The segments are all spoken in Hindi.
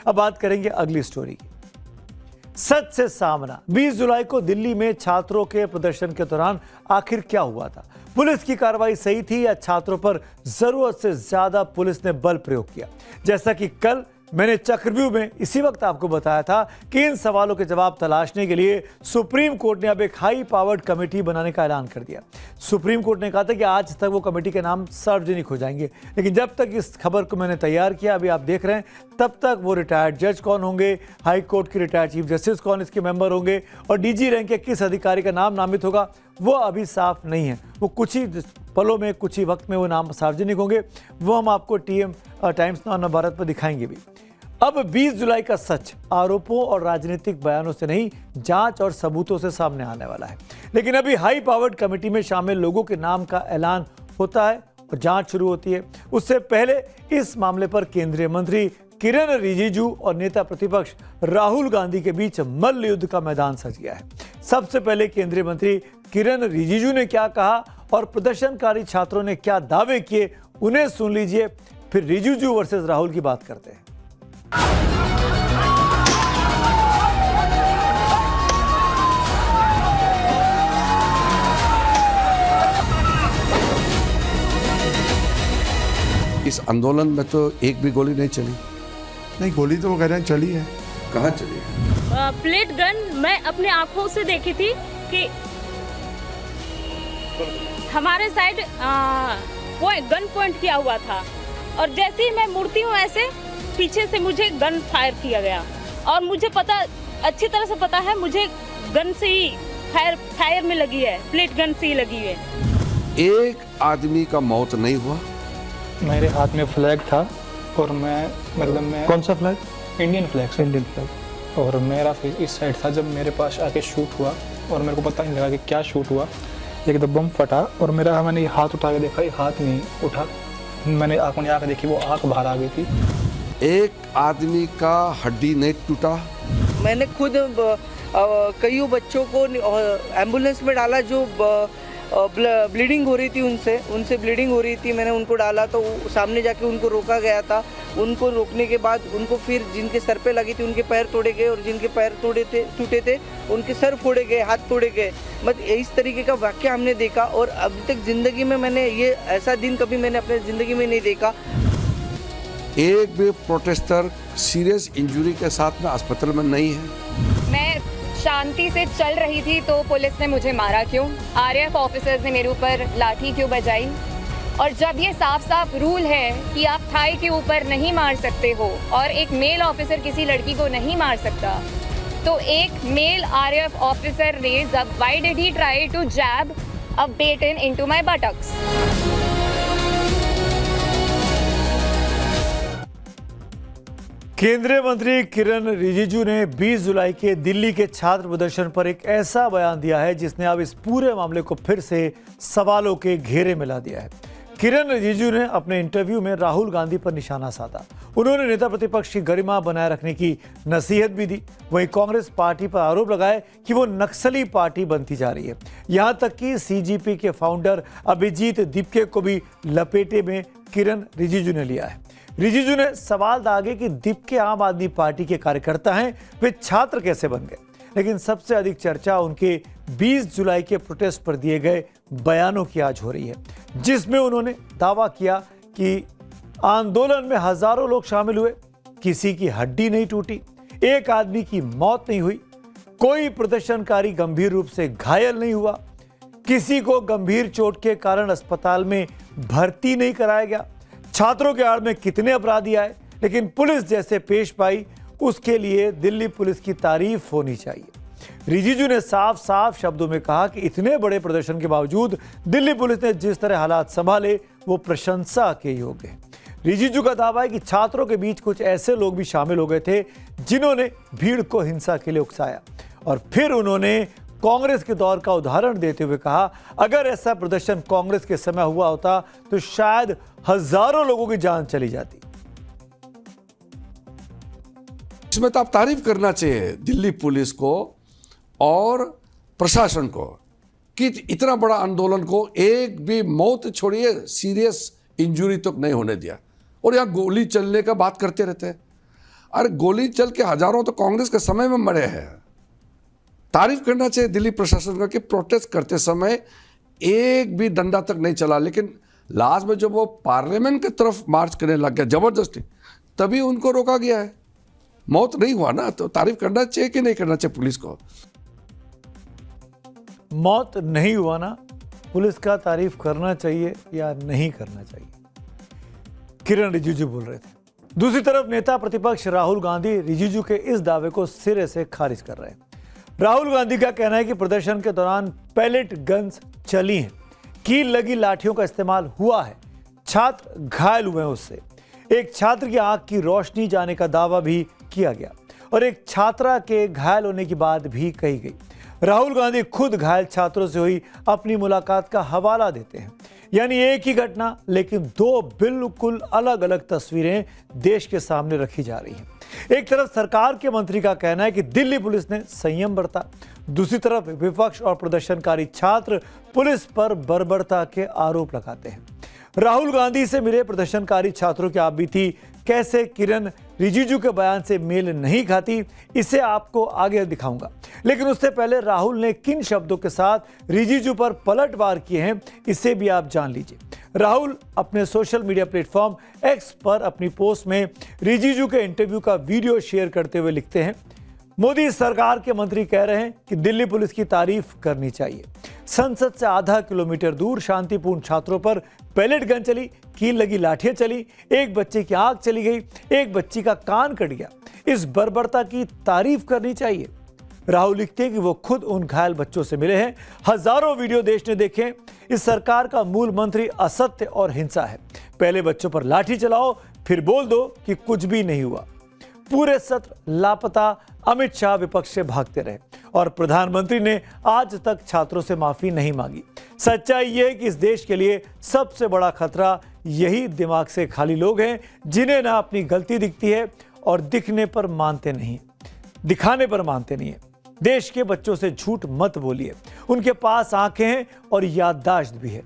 अब बात करेंगे अगली स्टोरी की। सच से सामना। 20 जुलाई को दिल्ली में छात्रों के प्रदर्शन के दौरान आखिर क्या हुआ था? पुलिस की कार्रवाई सही थी या छात्रों पर जरूरत से ज्यादा पुलिस ने बल प्रयोग किया? जैसा कि कल मैंने चक्रव्यूह में इसी वक्त आपको बताया था कि इन सवालों के जवाब तलाशने के लिए सुप्रीम कोर्ट ने अब एक हाई पावर्ड कमेटी बनाने का ऐलान कर दिया। सुप्रीम कोर्ट ने कहा था कि आज तक वो कमेटी के नाम सार्वजनिक हो जाएंगे, लेकिन जब तक इस खबर को मैंने तैयार किया, अभी आप देख रहे हैं, तब तक वो रिटायर्ड जज कौन होंगे, हाई कोर्ट की रिटायर्ड चीफ जस्टिस कौन इसके मेंबर होंगे और डीजी रैंक के किस अधिकारी का नाम नामित होगा, वो अभी साफ नहीं है। वो कुछ ही पलों में, कुछ ही वक्त में वो नाम सार्वजनिक होंगे। वो हम आपको टाइम्स नाउ भारत पर दिखाएंगे भी। अब 20 जुलाई का सच आरोपों और राजनीतिक बयानों से नहीं, जांच और सबूतों से सामने आने वाला है। लेकिन अभी हाई पावर्ड कमेटी में शामिल लोगों के नाम का ऐलान होता है और जांच शुरू होती है। उससे पहले इस मामले पर केंद्रीय मंत्री किरण रिजिजू और नेता प्रतिपक्ष राहुल गांधी के बीच मल्ल युद्ध का मैदान सज गया है। सबसे पहले केंद्रीय मंत्री किरण रिजिजू ने क्या कहा और प्रदर्शनकारी छात्रों ने क्या दावे किए, उन्हें सुन लीजिए, फिर रिजिजू वर्सेस राहुल की बात करते हैं। इस आंदोलन में तो एक भी गोली नहीं चली। नहीं, गोली तो वो कह रहे हैं चली है। कहाँ चली है? प्लेट गन मैं अपने आंखों से देखी थी कि हमारे साइड गन पॉइंट किया हुआ था और जैसे ही मैं मुड़ती हूँ ऐसे पीछे से मुझे गन फायर किया गया और मुझे पता, अच्छी तरह से पता है, मुझे गन से ही फायर में लगी है, प्लेट गन से ही लगी है। एक आदमी का मौत नहीं हुआ। मेरे हाथ में फ्लैग था और मैं कौन सा फ्लैग? इंडियन फ्लैग और मेरा फेस इस साइड था। जब मेरे पास आके शूट हुआ और मेरे को पता नहीं लगा कि क्या शूट हुआ, एकदम बम फटा और मैंने हाथ उठा के देखा, ये हाथ नहीं उठा। मैंने आंखों ने आके देखी, वो आंख बाहर आ गई थी। एक आदमी का हड्डी नहीं टूटा। मैंने खुद कई बच्चों को एम्बुलेंस में डाला जो ब्लीडिंग हो रही थी, उनसे ब्लीडिंग हो रही थी। मैंने उनको डाला तो सामने जाके उनको रोका गया था। उनको रोकने के बाद उनको फिर जिनके सर पे लगी थी उनके पैर तोड़े गए और जिनके पैर टूटे थे उनके सर फोड़े गए, हाथ तोड़े गए। मतलब इस तरीके का वाक्य हमने देखा और अभी तक जिंदगी में मैंने ये ऐसा दिन कभी मैंने अपने ज़िंदगी में नहीं देखा। एक भी प्रोटेस्टर सीरियस इंजरी के साथ में अस्पताल में नहीं है। मैं शांति से चल रही थी तो पुलिस ने मुझे मारा क्यों? आरएएफ ऑफिसर्स ने मेरे ऊपर लाठी क्यों बजाई? और जब ये साफ साफ रूल है कि आप थाई के ऊपर नहीं मार सकते हो और एक मेल ऑफिसर किसी लड़की को नहीं मार सकता, तो एक मेल आरएएफ ऑफिसर ने why did he try to jab a baton into my buttocks? केंद्रीय मंत्री किरण रिजिजू ने 20 जुलाई के दिल्ली के छात्र प्रदर्शन पर एक ऐसा बयान दिया है जिसने अब इस पूरे मामले को फिर से सवालों के घेरे में ला दिया है। किरण रिजिजू ने अपने इंटरव्यू में राहुल गांधी पर निशाना साधा। उन्होंने नेता प्रतिपक्ष की गरिमा बनाए रखने की नसीहत भी दी। वहीं कांग्रेस पार्टी पर आरोप लगाए कि वो नक्सली पार्टी बनती जा रही है। यहां तक कि सीजीपी के फाउंडर अभिजीत दीपके को भी लपेटे में किरण रिजिजू ने लिया है। रिजिजू ने सवाल दागे कि दीपके आम आदमी पार्टी के कार्यकर्ता हैं, वे छात्र कैसे बन गए? लेकिन सबसे अधिक चर्चा उनके 20 जुलाई के प्रोटेस्ट पर दिए गए बयानों की आज हो रही है, जिसमें उन्होंने दावा किया कि आंदोलन में हजारों लोग शामिल हुए, किसी की हड्डी नहीं टूटी, एक आदमी की मौत नहीं हुई, कोई प्रदर्शनकारी गंभीर रूप से घायल नहीं हुआ, किसी को गंभीर चोट के कारण अस्पताल में भर्ती नहीं कराया गया। छात्रों के आड़ में कितने अपराधी आए, लेकिन पुलिस जैसे पेश पाई, उसके लिए दिल्ली पुलिस की तारीफ होनी चाहिए। रिजिजू ने साफ साफ शब्दों में कहा कि इतने बड़े प्रदर्शन के बावजूद दिल्ली पुलिस ने जिस तरह हालात संभाले वो प्रशंसा के योग्य है। रिजिजू का दावा है कि छात्रों के बीच कुछ ऐसे लोग भी शामिल हो गए थे जिन्होंने भीड़ को हिंसा के लिए उकसाया और फिर उन्होंने कांग्रेस के दौर का उदाहरण देते हुए कहा, अगर ऐसा प्रदर्शन कांग्रेस के समय हुआ होता तो शायद हजारों लोगों की जान चली जाती। इसमें तो आप तारीफ करना चाहिए दिल्ली पुलिस को और प्रशासन को कि इतना बड़ा आंदोलन को एक भी मौत छोड़िए सीरियस इंजरी तक नहीं होने दिया और यहाँ गोली चलने का बात करते रहते हैं। अरे गोली चल के हजारों तो कांग्रेस के समय में मरे हैं। तारीफ करना चाहिए दिल्ली प्रशासन का कि प्रोटेस्ट करते समय एक भी डंडा तक नहीं चला, लेकिन लास्ट में जब वो पार्लियामेंट की तरफ मार्च करने लग गया जबरदस्ती, तभी उनको रोका गया है। मौत नहीं हुआ ना, तो तारीफ करना चाहिए कि नहीं करना चाहिए पुलिस को? मौत नहीं हुआ ना, पुलिस का तारीफ करना चाहिए या नहीं करना चाहिए? किरण रिजिजू बोल रहे थे। दूसरी तरफ नेता प्रतिपक्ष राहुल गांधी रिजिजू के इस दावे को सिरे से खारिज कर रहे हैं। राहुल गांधी का कहना है कि प्रदर्शन के दौरान पैलेट गन्स चली हैं, कील लगी लाठियों का इस्तेमाल हुआ है, छात्र घायल हुए हैं उससे। एक छात्र की आंख की रोशनी जाने का दावा भी किया गया और एक छात्रा के घायल होने की बात भी कही गई। राहुल गांधी खुद घायल छात्रों से हुई अपनी मुलाकात का हवाला देते हैं। यानी एक ही घटना लेकिन दो बिल्कुल अलग अलग तस्वीरें देश के सामने रखी जा रही हैं। एक तरफ सरकार के मंत्री का कहना है कि दिल्ली पुलिस ने संयम बरता, दूसरी तरफ विपक्ष और प्रदर्शनकारी छात्र पुलिस पर बर्बरता के आरोप लगाते हैं। राहुल गांधी से मिले प्रदर्शनकारी छात्रों की आपबीती कैसे किरण रिजिजू के बयान से मेल नहीं खाती, इसे आपको आगे दिखाऊंगा। लेकिन उससे पहले राहुल ने किन शब्दों के साथ रिजिजू पर पलटवार किए हैं, इसे भी आप जान लीजिए। राहुल अपने सोशल मीडिया प्लेटफॉर्म एक्स पर अपनी पोस्ट में रिजिजू के इंटरव्यू का वीडियो शेयर करते हुए लिखते हैं, मोदी सरकार के मंत्री कह रहे हैं कि दिल्ली पुलिस की तारीफ करनी चाहिए। संसद से आधा किलोमीटर दूर शांतिपूर्ण छात्रों पर पैलेट गन चली, कील लगी लाठियां चली, एक बच्चे की आंख चली गई, एक बच्ची का कान कट गया। इस बर्बरता की तारीफ करनी चाहिए। राहुल लिखते हैं कि वो खुद उन घायल बच्चों से मिले हैं। हजारों वीडियो देश ने देखे। इस सरकार का मूल मंत्री असत्य और हिंसा है। पहले बच्चों पर लाठी चलाओ, फिर बोल दो कि कुछ भी नहीं हुआ। पूरे सत्र लापता अमित शाह विपक्ष से भागते रहे और प्रधानमंत्री ने आज तक छात्रों से माफी नहीं मांगी। सच्चाई यह है कि इस देश के लिए सबसे बड़ा खतरा यही दिमाग से खाली लोग हैं, जिन्हें ना अपनी गलती दिखती है और दिखाने पर मानते नहीं है। देश के बच्चों से झूठ मत बोलिए, उनके पास आंखें हैं और याददाश्त भी है।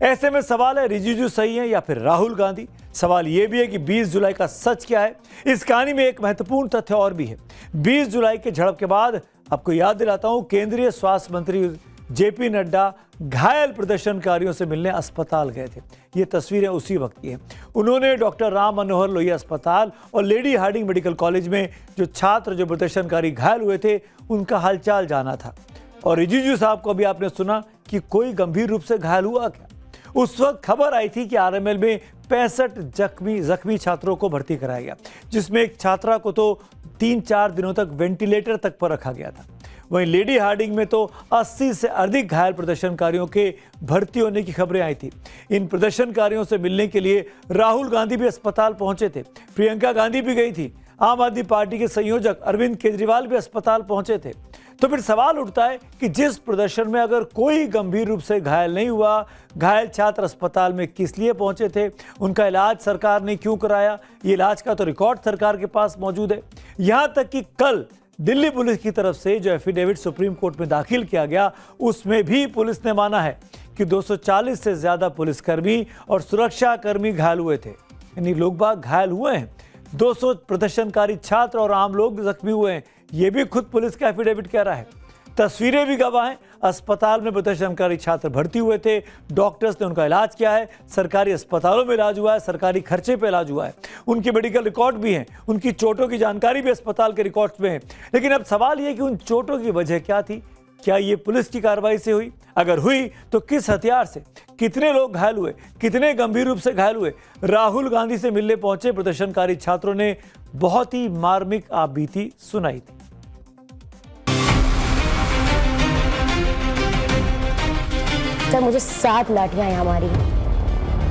ऐसे में सवाल है, रिजिजू सही है या फिर राहुल गांधी? सवाल यह भी है कि 20 जुलाई का सच क्या है। इस कहानी में एक महत्वपूर्ण तथ्य और भी है। 20 जुलाई के झड़प के बाद आपको याद दिलाता हूं, केंद्रीय स्वास्थ्य मंत्री जेपी नड्डा घायल प्रदर्शनकारियों से मिलने अस्पताल गए थे। ये तस्वीरें उसी वक्त की हैं। उन्होंने डॉक्टर राम मनोहर लोहिया अस्पताल और लेडी हार्डिंग मेडिकल कॉलेज में जो प्रदर्शनकारी घायल हुए थे, उनका हालचाल जाना था। और रिजिजू साहब को भी आपने सुना कि कोई गंभीर रूप से घायल हुआ क्या। उस वक्त खबर आई थी कि आरएमएल में 65 जख्मी छात्रों को भर्ती कराया गया, जिसमें एक छात्रा को तो 3-4 दिनों तक वेंटिलेटर तक पर रखा गया था। वहीं लेडी हार्डिंग में तो 80 से अधिक घायल प्रदर्शनकारियों के भर्ती होने की खबरें आई थी। इन प्रदर्शनकारियों से मिलने के लिए राहुल गांधी भी अस्पताल पहुंचे थे, प्रियंका गांधी भी गई थी, आम आदमी पार्टी के संयोजक अरविंद केजरीवाल भी अस्पताल पहुंचे थे। तो फिर सवाल उठता है कि जिस प्रदर्शन में अगर कोई गंभीर रूप से घायल नहीं हुआ, घायल छात्र अस्पताल में किस लिए पहुंचे थे, उनका इलाज सरकार ने क्यों कराया? ये इलाज का तो रिकॉर्ड सरकार के पास मौजूद है। यहां तक कि कल दिल्ली पुलिस की तरफ से जो एफिडेविट सुप्रीम कोर्ट में दाखिल किया गया, उसमें भी पुलिस ने माना है कि 240 से ज्यादा पुलिसकर्मी और सुरक्षा कर्मी घायल हुए थे। यानी लोग बाग घायल हुए हैं, 200 प्रदर्शनकारी छात्र और आम लोग जख्मी हुए हैं। ये भी खुद पुलिस का एफिडेविट कह रहा है। तस्वीरें भी गवाह हैं। अस्पताल में प्रदर्शनकारी छात्र भर्ती हुए थे, डॉक्टर्स ने उनका इलाज किया है, सरकारी अस्पतालों में इलाज हुआ है, सरकारी खर्चे पे इलाज हुआ है, उनके मेडिकल रिकॉर्ड भी हैं, उनकी चोटों की जानकारी भी अस्पताल के रिकॉर्ड्स में है। लेकिन अब सवाल ये कि उन चोटों की वजह क्या थी? क्या ये पुलिस की कार्रवाई से हुई? अगर हुई तो किस हथियार से? कितने लोग घायल हुए? कितने गंभीर रूप से घायल हुए? राहुल गांधी से मिलने पहुंचे प्रदर्शनकारी छात्रों ने बहुत ही मार्मिक आपबीती सुनाई थी। सर, मुझे 7 लाठियां यहाँ मारी।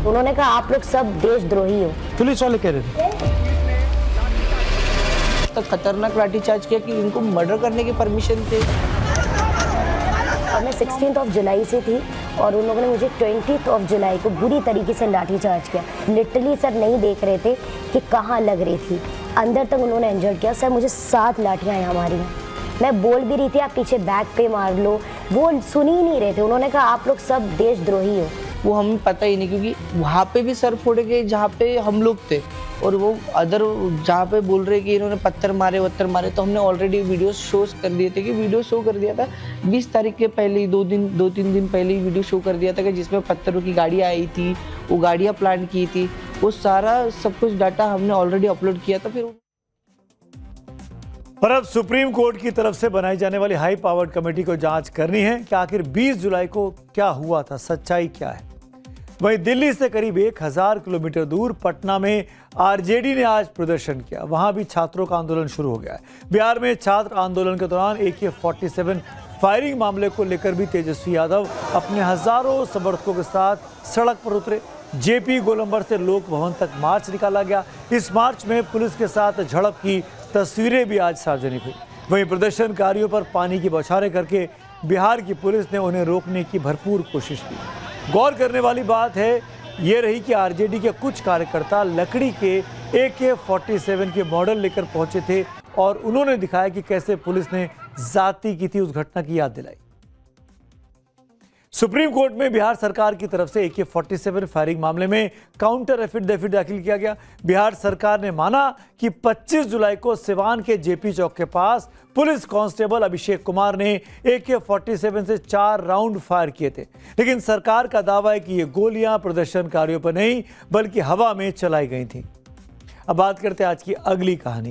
उन्होंने कहा आप लोग सब देशद्रोही हो। पुलिस वाले कह रहे थे तक खतरनाक लाठीचार्ज किया कि इनको मर्डर करने की परमिशन थे। और मैं 16 जुलाई से थी और उन लोगों ने मुझे 20 जुलाई को बुरी तरीके से लाठीचार्ज किया। लिटरली सर नहीं देख रहे थे कि कहाँ लग रही थी, अंदर तक उन्होंने इंजर्ड किया। सर, मुझे 7 लाठियाँ यहाँ मारी हैं। मैं बोल भी रही थी आप पीछे बैक पे मार लो, वो सुन ही नहीं रहे थे। उन्होंने कहा आप लोग सब देशद्रोही हो। वो हमें पता ही नहीं, क्योंकि वहाँ पे भी सर फोड़े गए जहाँ पे हम लोग थे। और वो अदर जहाँ पे बोल रहे कि इन्होंने पत्थर मारे, तो हमने ऑलरेडी वीडियो शोज कर दिए थे कि वीडियो शो कर दिया था 20 तारीख के पहले ही 2-3 दिन पहले ही वीडियो शो कर दिया था कि जिसमें पत्थरों की गाड़ियाँ आई थी, वो गाड़ियाँ प्लान की थी, वो सारा सब कुछ डाटा हमने ऑलरेडी अपलोड किया था। फिर पर अब सुप्रीम कोर्ट की तरफ से बनाई जाने वाली हाई पावर्ड कमेटी को जांच करनी है कि आखिर 20 जुलाई को क्या हुआ था, सच्चाई क्या है। वहीं दिल्ली से करीब 1000 किलोमीटर दूर पटना में आरजेडी ने आज प्रदर्शन किया। वहां भी छात्रों का आंदोलन शुरू हो गया है। बिहार में छात्र आंदोलन के दौरान AK-47 फायरिंग मामले को लेकर भी तेजस्वी यादव अपने हजारों समर्थकों के साथ सड़क पर उतरे। JP गोलंबर से लोक भवन तक मार्च निकाला गया। इस मार्च में पुलिस के साथ झड़प की तस्वीरें भी आज सार्वजनिक हुई। वहीं प्रदर्शनकारियों पर पानी की बौछारें करके बिहार की पुलिस ने उन्हें रोकने की भरपूर कोशिश की। गौर करने वाली बात है ये रही कि आरजेडी के कुछ कार्यकर्ता लकड़ी के AK-47 के मॉडल लेकर पहुंचे थे और उन्होंने दिखाया कि कैसे पुलिस ने जाति की थी उस घटना की याद दिलाई। सुप्रीम कोर्ट में बिहार सरकार की तरफ से AK-47 फायरिंग मामले में काउंटर एफिडेविट दाखिल किया गया। बिहार सरकार ने माना कि 25 जुलाई को सिवान के JP चौक के पास पुलिस कांस्टेबल अभिषेक कुमार ने AK-47 से 4 राउंड फायर किए थे, लेकिन सरकार का दावा है कि ये गोलियां प्रदर्शनकारियों पर नहीं बल्कि हवा में चलाई गई थी। अब बात करते हैं आज की अगली कहानी की।